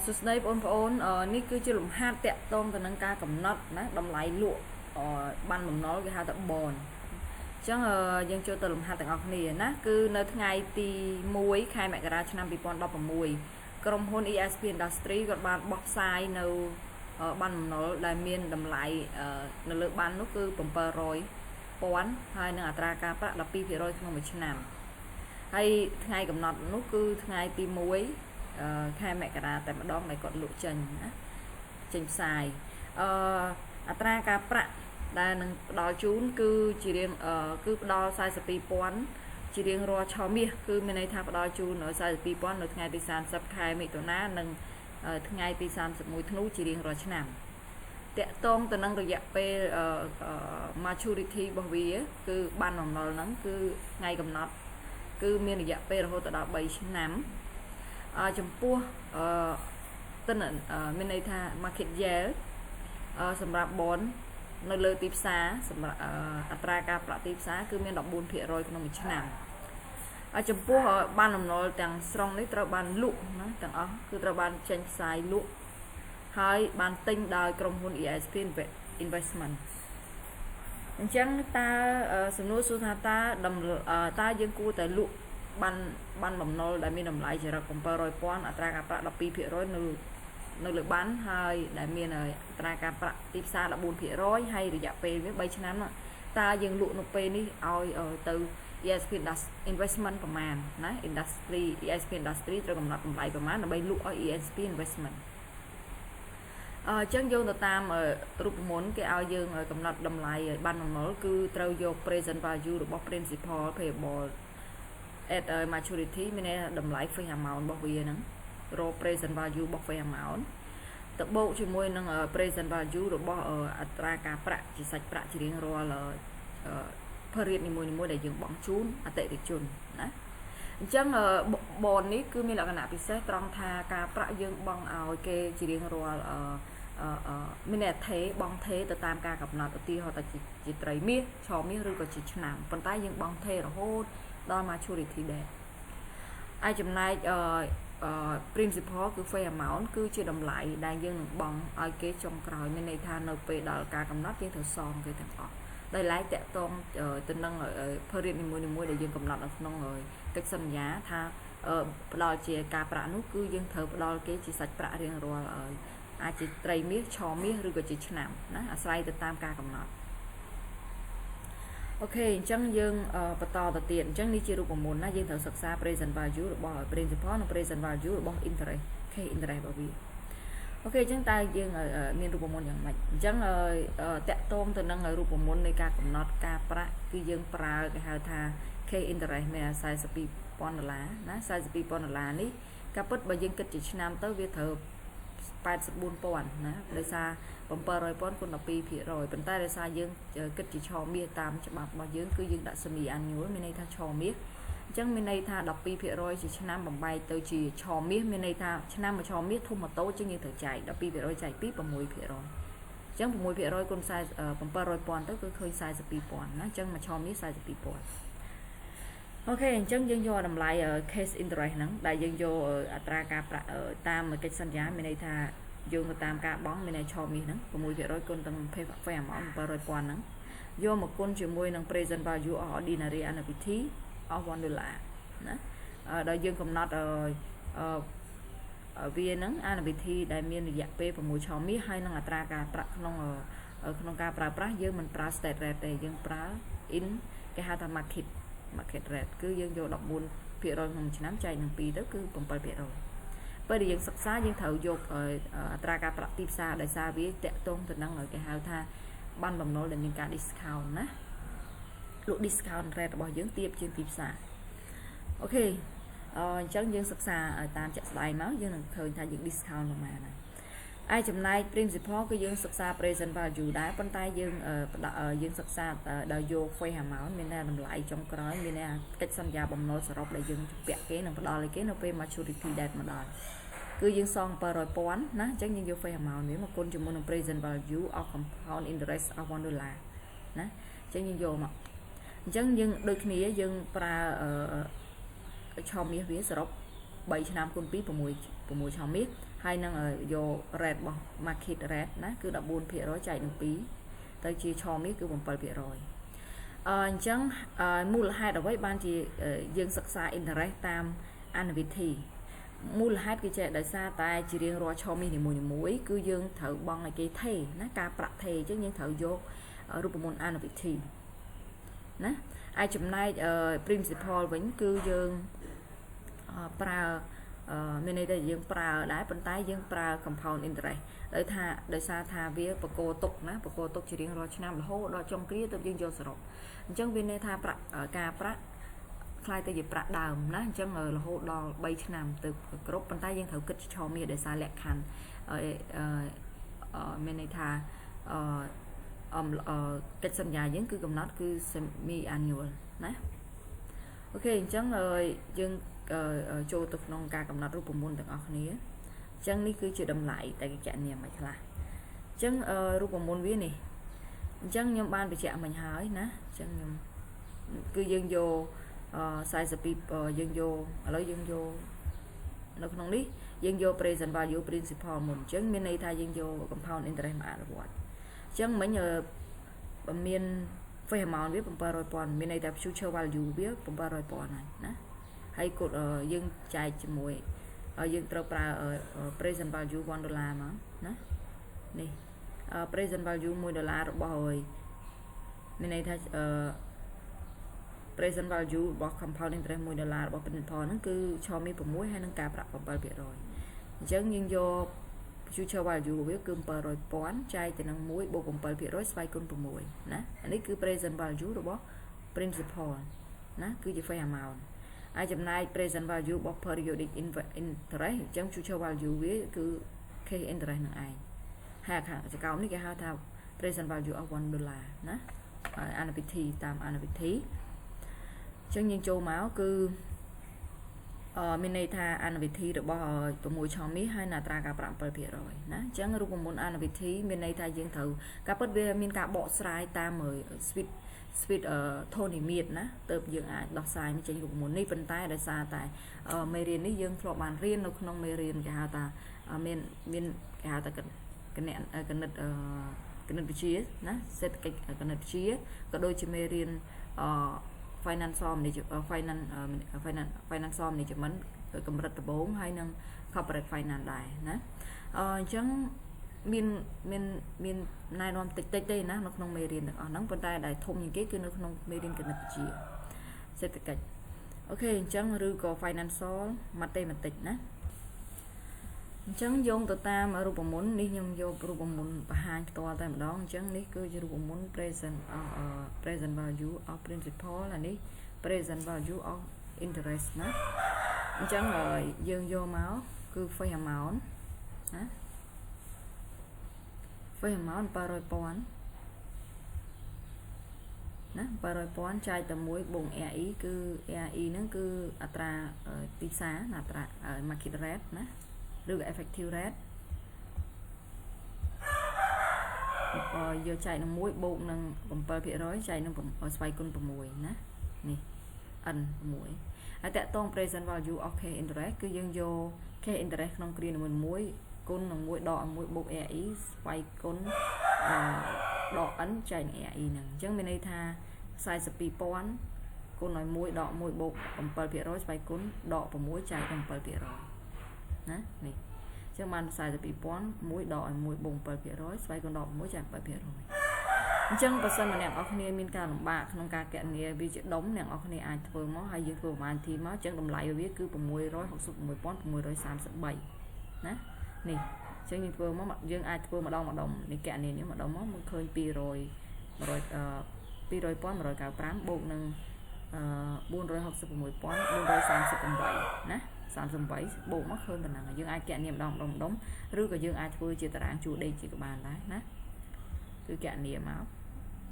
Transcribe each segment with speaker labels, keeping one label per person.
Speaker 1: สุดท้ายปนนี่คือจะหลุมหัดแตะตรงแต่นังกากำนัดนะดำไหลลวกบันหลุมน้อยcái hạtตะบอนจังยังเจอตะหลุมหัดแต่ออกนี่นะคือในไงตีมวยใครแม่กระดาษนำปีปอนดอกมวยกรมพล ESP Industry ก็บานบล็อกไซน์ในบันหลุมน้อยได้เมียนดำไหลในเลือกบันนั่นคือปุ่มเปอร์รอยปอนให้ในอัตราการประดับปีที่ร้อยขนมชนำให้ไงกำนัดนั่นคือไงตีมวยแค่แม่กระดาษแต่มาดองในกดลุจันนะจันทรายอัตราการประได้หนึ่งดอจูนคือจีเรียงคือดอไซส์ปีปอนจีเรียงรอชอมีคือมีในทางดอจูนในไซส์ปีปอนในไงตีสามสับคายมีตัวน้าหนึ่งไงตีสามสับมวยธนูจีเรียงรอชนำแต่ตรงตัวนั้นระยะไปmaturity บ่วีคือบ้านของเรานั้นคือไงกำหนดคือมีระยะไปเราตัวดอกใบชนำจำพวกต้นมีในทาง market yield สำหรับบอลในเลือตีฟ้าสำหรับอัตราการปรับตีฟ้าคือมีดอกบุญเพียรอยขนมชนำจำพวกบ้านของเราแต่งสตรองนี้ตระบานลุกนะแต่งคือตระบานเชนไซลุกให้บ้านติ้งได้กรมหุ้น ESP Investment จังตาสนุสุธาตาดำตายังกูแต่ลุกบันบ่มนอลได้มีน้ำไหลจะรับคอมเปอร์รอยป้อนอัตราการประดับปีเพียร้อยในเลือกบ้านให้ได้มีในอัตราการประตีซาละบุญเพียร้อยให้ระยะปีไม่ใบชนะตายังลุกนกปีนี้เอาtừ ESP Investment ประมาณนะ Industry ESP Industry จะกำหนดกำไรประมาณใบลุกเอา ESP Investmentจังโยนตามรูปมนต์แกเอาเยิงกำหนดดำไหลบ้านของเราคือเตาโยก present value หรือบอก principal payable at maturity ไม่แน่ดำไหลไฟหาเมาบอกวีนั้นรอ present value บอกไฟหาเมาตะโบช่วยมวยนั่งpresent value หรือบอกอัตราการประจิสัจประจิเรียงรอเลยผลิตในมวยได้ยังบังชุนอัตติจุนนะจังบอลนี้คือมีลักษณะพิเศษตรองทาการประยังบังเอาเกจิเรียงรอไม่แน่เทบังเทแต่ตามการกับนาตีเขาแต่จิตใจมีชอมีหรือก็จิตฉนามปันใต้ยังบังเทหรอโหดอนมาชูริทีเดไอจำนาย principal คือไฟหมาคือชื่อดำไหลได้ยังบังไอเกจงกรอยในในทานเอาไปดอลการกำนัดยังถือซองคือแต่ออกได้ไล่แตะตรงตึงนั่งผลิตในมวยได้ยังกำนัดน้องเลยcáchสัญญาถ้าดอลเจียการประนุคือยังเถิบดอลเกจิสัจประเรียงรัวอาจจะไตรมิชอมิหรือก็จิฉนำนะอาศัยติดตามการกำหนดโอเคจังยังประต่อต่อเตียนจังนี่จีรูปมวลนะยังเถิบศึกษา present value หรือบอก principal หรือ present value หรือบอก interest แค่ interest บ่าวโอเคจังตายยังมีรูปมวลอย่างไรจังแตะตรงตัวนั่งรูปมวลในการกำหนดการประคือยังปลาในหาทาแค่ interest แม่ใส่สปีปอนด์ล้านะใส่สปีปอนด์ล้านี่กับปุ๊บบ่ยังกิจจิฉนำเต้าเวทเถิบ84 ปอนด์นะเลยซาผมเปิดรอยป้อนคนต่อปีผีรอยเป็นใต้เลยซายังกิจจิชอมีตามฉบับมายังคือยังดัชนีอันยูมีในทางชอมีจังมีในทางดับปีผีรอยจิชนะบ่มใบเตยจีชอมีมีในทางชนะมาชอมีทุ่มมาโต้จังยังเถิดใจดับปีผีรอยใจปีประมวยผีรอยจังประมวยผีรอยคนใส่ผมเปิดรอยปอนก็คือเคยใส่สปีปอนนะจังมาชอมีใส่สปีปอนโอเคจังยังโยนำลายcase interest นั้นได้ยังโยอัตราการประตามกิจสัญญามีในทางโยงตามการบ้องมีในชอมีนั้นประมวยผีรอยคนตั้งเพย์แฟมเอาเปิดรอยปอนนั้นโยมาคนช่วยมวยนั่ง present value ordinary annuity of $1นะโดยยังกำหนดวีนั้นannuityได้มีระยะไปประมวยชอมีให้นั่งอัตราการประขนมการปราประยังมันปรา state rate แต่ยังปรา in cái hạt market rate คือยังโยดอกบุญเพียรอยของชน้ำใจ1 ปีก็คือผมไปเพียรอยเพื่อยังศึกษายังเถาโยกอัตราการปรับตีซาได้ซาวิเตะตรงถึงนั่งเลยcái hạt tha banบำนาญเป็นการ discount นะลูก discount rate บอกยังเทียบtrênตีซาโอเคจังยังศึกษาตามจัดสไลด์มั้งยังเคยทำยัง discount ลงมานะไอจำนาย principal ก็ยังศึกษา present value ได้ปันใต้ยังศึกษาดาวโยกไฟหาเมาส์มีแนวดำไหลจงกร้อยมีแนวกิจสัญญาบำนาญสำหรับได้ยังเปียกเก๋หนึ่งดอลเลยเก๋หนึ่งเป็น maturity ได้มาดอลคือยังซองเปิดรอยป้อนนะจังยังโยกไฟหาเมาส์นี้มาคนจมูกหนึ่ง present value of compound interest of $1นะจังยังโยมาจังยังโดยนี้ยังปลาชอมีวิสรบ 3 ឆ្នាំគុណ2 6ឆមាសហើយនឹងយក rate របស់ market rate ណាគឺ 14% ចែកនឹង2ទៅជាឆមាសគឺ 7%អញ្ចឹងមូលហេតុអ្វីបានជាយើងសិក្សា interest តាមអានវិធីមូលហេតុគឺចេះដោយសារតែជារៀងរាល់ឆមាសនីមួយៗគឺយើងត្រូវបង់ឲ្យគេថេណាការប្រាក់ថេអញ្ចឹងយើងត្រូវយករូបមន្តអានវិធីណាឯចំណែក principle វិញគឺយើងប្រើមានន័យថាយើងប្រើដែរប៉ុន្តែយើងប្រើ compound interest ដោយសារថាវាបកគោទុកណាបកគោទុកជារៀងរាល់ឆ្នាំរហូតដល់ចុងគ្រាទើបយើងយកសរុបអញ្ចឹងវាន័យថាការប្រាក់ខ្លាយទៅជាប្រាក់ដើមណាអញ្ចឹងរហូតដល់3ឆ្នាំទៅគ្រប់ប៉ុន្តែយើងត្រូវគិតឆមាសដោយសារលក្ខខណ្ឌមានន័យថាកិច្ចសន្យាយើងគឺកំណត់គឺ semi annual ណាអូខេអញ្ចឹងយើងចូលទៅក្នុងការកំណត់រូបមន្តទាំងអស់គ្នាអញ្ចឹងនេះគឺជាតម្លៃតែកិច្ចនាមមិនខ្លះអញ្ចឹងរូបមន្តវានេះអញ្ចឹងខ្ញុំបានបញ្ជាក់មិញហើយណាអញ្ចឹងខ្ញុំគឺយើងយក42យើងយកឥឡូវយើងយកនៅក្នុងនេះយើងយក present value principal មុនអញ្ចឹងមានន័យថាយើងយក compound interest មកអនុវត្តអញ្ចឹងមិញមាន face amount វា 700,000 មានន័យថា future value វា 700,000 ហើយណាហើយគាត់យើងចែកជាមួយយើងត្រូវប្រើ present value $1 មកណានេះ present value $1 របស់ហើយមានន័យថា present value របស់ compound interest $1 របស់ principal ហ្នឹងគឺឆមាស6ហើយនឹងការប្រាក់ 7% អញ្ចឹងយើងយក future value វាគឺ 700,000 ចែកទៅនឹង1បូក 7% ស្វ័យគុណ6ណាអានេះគឺ present value របស់ principal ណាគឺជា face amount ហើយចំណែក present value របស់ periodic interest អញ្ចឹង future value វាគឺ cash interest នឹងឯងហើយខាងចកោមនេះគេហៅថា present value of $1 ណាអានវិធីតាមអានវិធីអញ្ចឹងយើងចូលមកគឺមានន័យថាអានវិធីរបស់6ឆមាសហើយអត្រាការប្រាក់ 7% ណាអញ្ចឹងរូបមន្តអានវិធីមានន័យថាយើងត្រូវការពិតវាមានការបកស្រាយតាម speed tonimate ណាទៅយើងអាចដោះស្រាយចេញរូបមន្តនេះប៉ុន្តែដោយសារតែមេរៀននេះយើងធ្លាប់បានរៀននៅក្នុងមេរៀនគេហៅថាមានគេហៅថាគណិតវិទ្យាណាសេដ្ឋកិច្ចគណិតវិទ្យាក៏ដូចជាមេរៀនfinancial management កម្រិតដំបូងហើយនឹង corporate finance ដែរណាអញ្ចឹងមានណែនាំតិចទេណានៅក្នុងមេរៀនទាំងអស់ហ្នឹងប៉ុន្តែដែលធំជាងគេគឺនៅក្នុងមេរៀនគណិតវិទ្យាសេដ្ឋកិច្ចអូខេអញ្ចឹងឬក៏ financial mathematics ណាអញ្ចឹងយោងទៅតាមរូបមន្តនេះខ្ញុំយករូបមន្តបង្ហាញផ្ទាល់តែម្ដងអញ្ចឹងនេះគឺជារូបមន្ត present value of principal ហើយនេះ present value of interest ណាអញ្ចឹងយើងយកមកគឺ face amount ណា face amount 700,000ណា700,000ចែកទៅ1បូក RE គឺ RE ហ្នឹងគឺអត្រាទីផ្សារអត្រា market rate ណាឬ effective rate យកចែកនឹង1បូកនឹង 7% ចែកនឹងស្វ័យគុណ6ណានេះ n 6ហើយតកតង present value of cash interest គឺយើងយក cash interest ក្នុងគ្រានីមួយៗគុណនឹង1ដក1បូក RE ស្វ័យគុណដក n ចែកនឹង RE ហ្នឹងអញ្ចឹងមានន័យថា 42,000 គុណឲ្យ1ដក1បូក 7% ស្វ័យគុណដក6ចែកនឹង 7%ណានេះអញ្ចឹងបាន 42,000 1ដកឲ្យ1បូក 7% ស្វ័យគុណដក6ចែក 7%អញ្ចឹងបើសិនមកអ្នកនរគ្នាមានការលំបាកក្នុងការគណនាវាជាដុំអ្នកនរគ្នាអាចធ្វើមកហើយយើងធ្វើប្រមាណទីមកអញ្ចឹងតម្លៃវាគឺ 666,633 ណានេះអញ្ចឹងយើងធ្វើមកយើងអាចធ្វើម្ដងនេះគណនានេះម្ដងមកមើលឃើញ 200,195 បូកនឹង 466,438 ណា38បូកមកឃើញប៉ុណ្ណឹងយើងអាចគណនាម្ដងឬក៏យើងអាចធ្វើជាតារាងជួរដេកជាក៏បានដែរណាគឺគណនាមក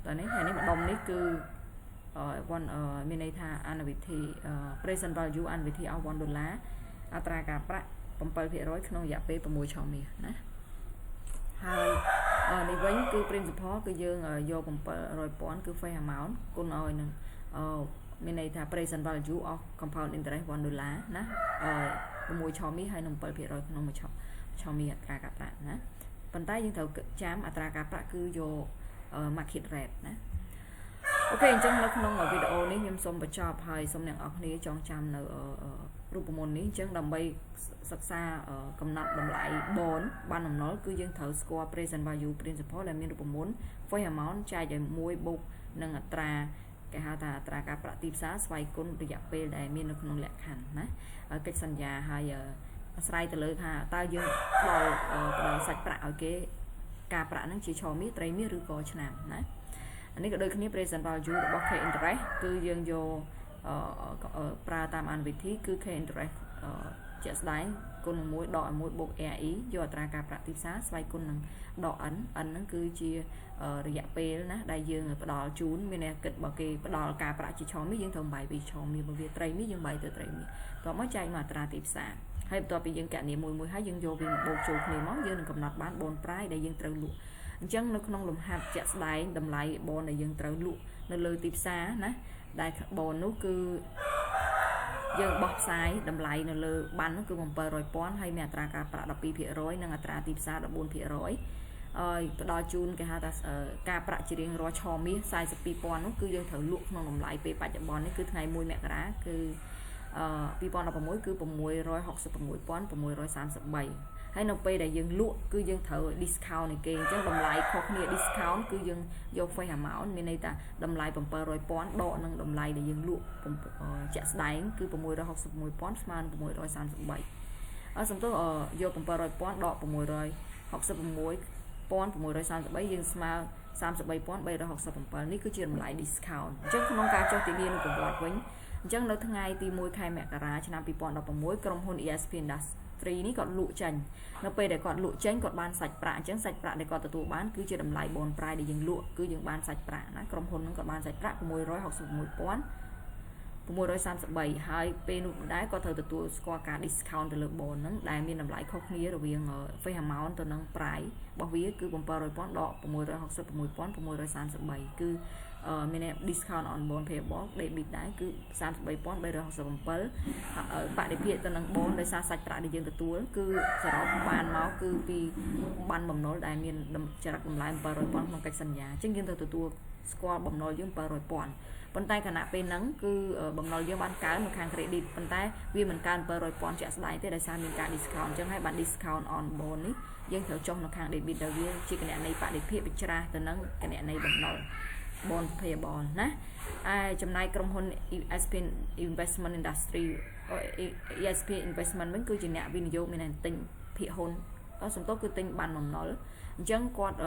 Speaker 1: តោះនេះហើយនេះម្ដុំនេះគឺមានន័យថាអានវិធី present value អានវិធីអស់$1អត្រាការប្រាក់ 7% ក្នុងរយៈពេល6ឆមាសណាហើយនេះវិញគឺ principal គឺយើងយក 700,000 គឺ face amount គុណឲ្យនឹងមានន័យថា present value of compound interest $1 ណា 6ឆមីហើយនឹង7%ក្នុងមួយឆមីអត្រាការប្រាក់ណាប៉ុន្តែយើងត្រូវចាំអត្រាការប្រាក់គឺយក market rate ណាអូខេអញ្ចឹងនៅក្នុងវីដេអូនេះខ្ញុំសូមបញ្ចប់ហើយសូមអ្នកនរគ្នាចងចាំនៅរូបមន្តនេះអញ្ចឹងដើម្បីសិក្សាកំណត់តម្លៃ bond បានបំណុលគឺយើងត្រូវស្គាល់ present value principle ដែលមានរូបមន្ត face amount ចែកឲ្យ1បូកនឹងអត្រាគេហៅថាអត្រាការប្រាក់ទីផ្សារស្វ័យគុណរយៈពេលដែលមាននៅក្នុងលក្ខខណ្ឌណាកិច្ចសន្យាហើយអាស្រ័យទៅលើថាតើយើងផ្ដល់សាច់ប្រាក់ឲ្យគេការប្រាក់ហ្នឹងជាឆមាសត្រីមាសឬក៏ឆ្នាំណាអានេះក៏ដូចគ្នា present value របស់ K interest គឺយើងយកប្រើតាមអានវិធីគឺ K interest ជាក់ស្ដែងគុណនឹង1ដកឲ្យ1បូក RE យកអត្រាការប្រាក់ទីផ្សារស្វ័យគុណនឹងដក N ហ្នឹងគឺជារយៈពេលណាដែលយើងផ្ដល់ជូនមានអ្នកគិតបើគេផ្ដល់ការប្រាក់ជាឆមាសយើងត្រូវបាយពីឆមាសបើវាត្រីមាសយើងបាយទៅត្រីមាសតោះមកចែកមកអត្រាទីផ្សារហើយបន្ទាប់ពីយើងកណនាមួយហើយយើងយកវាមកបូកចូលគ្នាមកយើងនឹងកំណត់បានបនប្រាយដែលយើងត្រូវលក់អញ្ចឹងនៅក្នុងលំហាត់ជាក់ស្ដែងតម្លៃបនដែលយើងត្រូវលក់នៅលើទីផ្សារណាដែលបននោះគឺយើងបោះផ្សាយតម្លៃនៅលើបាននោះគឺ 700,000 ហើយមានអត្រាការប្រាក់ 12% និងអត្រាទីផ្សារ 14% ផ្ដល់ជូនគេហៅថាការប្រាក់ជារៀងរាល់ឆមាស 42,000 នោះគឺយើងត្រូវលក់ក្នុងតម្លៃពេលបច្ចុប្បន្ននេះគឺថ្ងៃ1មករាគឺ2016គឺ 666,633 ហើយនៅពេលដែលយើងលក់គឺយើងត្រូវ discount នៃគេអញ្ចឹងតម្លៃខុសគ្នា discount គឺយើងយក face amount មានន័យថាតម្លៃ 700,000 ដកនឹងតម្លៃដែលយើងលក់ជាក់ស្ដែងគឺ 661,000 ស្មើនឹង 633 សំទោសយក 700,000 ដក 666,633 យើងស្មើ 33,367 នេះគឺជាតម្លៃ discount អញ្ចឹងក្នុងការចុះទិនានុប្រវត្តិវិញអញ្ចឹងនៅថ្ងៃទី1ខែមករាឆ្នាំ2016ក្រុមហ៊ុន ESP Industry នេះគាត់លក់ចេញនៅពេលដែលគាត់លក់ចេញគាត់បានសាច់ប្រាក់អញ្ចឹងសាច់ប្រាក់ដែលគាត់ទទួលបានគឺជាតម្លៃ bond price ដែលយើងលក់គឺយើងបានសាច់ប្រាក់ណាក្រុមហ៊ុនហ្នឹងគាត់បានសាច់ប្រាក់ 661,633 ហើយពេលនោះដែរគាត់ត្រូវទទួលស្គាល់ការ discount ទៅលើ bond ហ្នឹងដែលមានតម្លៃខុសគ្នារវាង face amount ទៅនឹង price របស់វាគឺ 700,000 ដក 661,633 គឺមាន discount on bond payable debit ដែរគឺ 33,367 បរិភាគទៅនឹង bond ដោយសារសាច់ប្រាក់ដែលយើងទទួលគឺសរុបបានមកគឺពីបានបំណុលដែលមានចរិតតម្លៃ 700,000 ក្នុងកិច្ចសន្យាអញ្ចឹងយើងត្រូវទទួលស្គាល់បំណុលយើង 700,000 ប៉ុន្តែគណៈពេលហ្នឹងគឺបំណុលយើងបានកើននៅខាង credit ប៉ុន្តែវាមិនកើន 700,000 ជាក់ស្ដែងទេដោយសារមានការ discount អញ្ចឹងហើយបាន discount on bond នេះយើងត្រូវចុះនៅខាង debit ដែលវាជាគណនីបរិភាគវិច្រាសទៅនឹងគណនីបំណុល bond payable ណាចំណាយក្រុមហ៊ុន ESP Investment Industry ESP Investment វិញគឺជាអ្នកវិនិយោគមានតែទិញភាគហ៊ុនសំទោសគឺទិញបានបំណុលអញ្ចឹងគាត់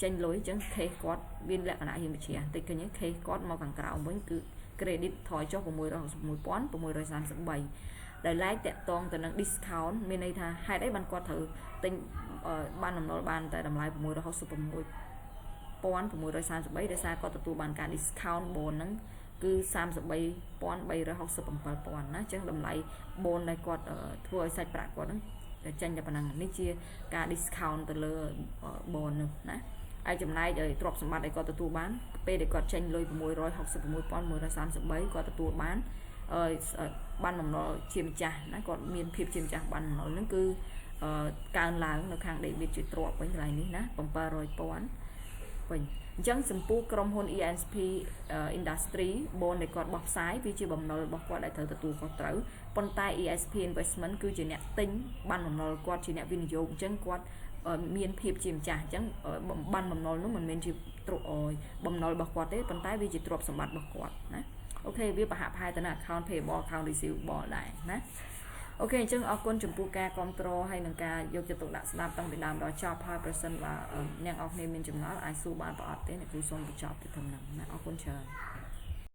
Speaker 1: ចេញលុយអញ្ចឹង case គាត់មានលក្ខណៈហ៊ានវិជ្ជាតិចឃើញ case គាត់មកខាងក្រោមវិញគឺ credit ថយចុះ 661,633 ដែលឡែកតាក់ទងទៅនឹង discount មានន័យថាហេតុអីបានគាត់ត្រូវទិញបានបំណុលបានតែតម្លៃ 666,633 ដោយសារគាត់ទទួលបានការ discount bond ហ្នឹងគឺ 33,367,000 ណាអញ្ចឹងតម្លៃ bond ដែលគាត់ធ្វើឲ្យសាច់ប្រាក់គាត់ហ្នឹងចេញតែប៉ុណ្ណឹងនេះជាការ discount ទៅលើ bond នោះណាហើយចំណែកទ្រព្យសម្បត្តិដែលគាត់ទទួលបានពេលដែលគាត់ចេញលុយ 661,633 គាត់ទទួលបានបានបំណុលជាម្ចាស់ណាគាត់មានភាពជាម្ចាស់បានបំណុលហ្នឹងគឺកើនឡើងនៅខាង debit ជាទ្រព្យវិញកន្លែងនេះណា 700,000 វិញអញ្ចឹងចំពោះក្រុមហ៊ុន ESP Industry bond ដែលគាត់បោះផ្សាយវាជាបំណុលរបស់គាត់ដែលត្រូវទទួលខុសត្រូវប៉ុន្តែ ESP Investment គឺជាអ្នកទិញបានបំណុលគាត់ជាអ្នកវិនិយោគអញ្ចឹងគាត់មានភាពជាម្ចាស់អញ្ចឹងបានបំណុលនោះមិនមែនជាបំណុលរបស់គាត់ទេប៉ុន្តែវាជាទ្រព្យសម្បត្តិរបស់គាត់ណាអូខេវាប្រហាក់ប្រហែលទៅនឹង account payable account receivable ដែរណាអូខេអញ្ចឹងអរគុណចំពោះការគ្រប់គ្រងហើយនឹងការយកចិត្តទុកដាក់ស្ដាប់តាំងពីដើមដល់ចប់ហើយប្រសិនបើអ្នកនរគ្នាមានចម្ងល់អាចសួរបានប្រអត់ទេអ្នកគ្រូសូមបញ្ចប់ទៅត្រឹមហ្នឹងណាអរគុណច្រើន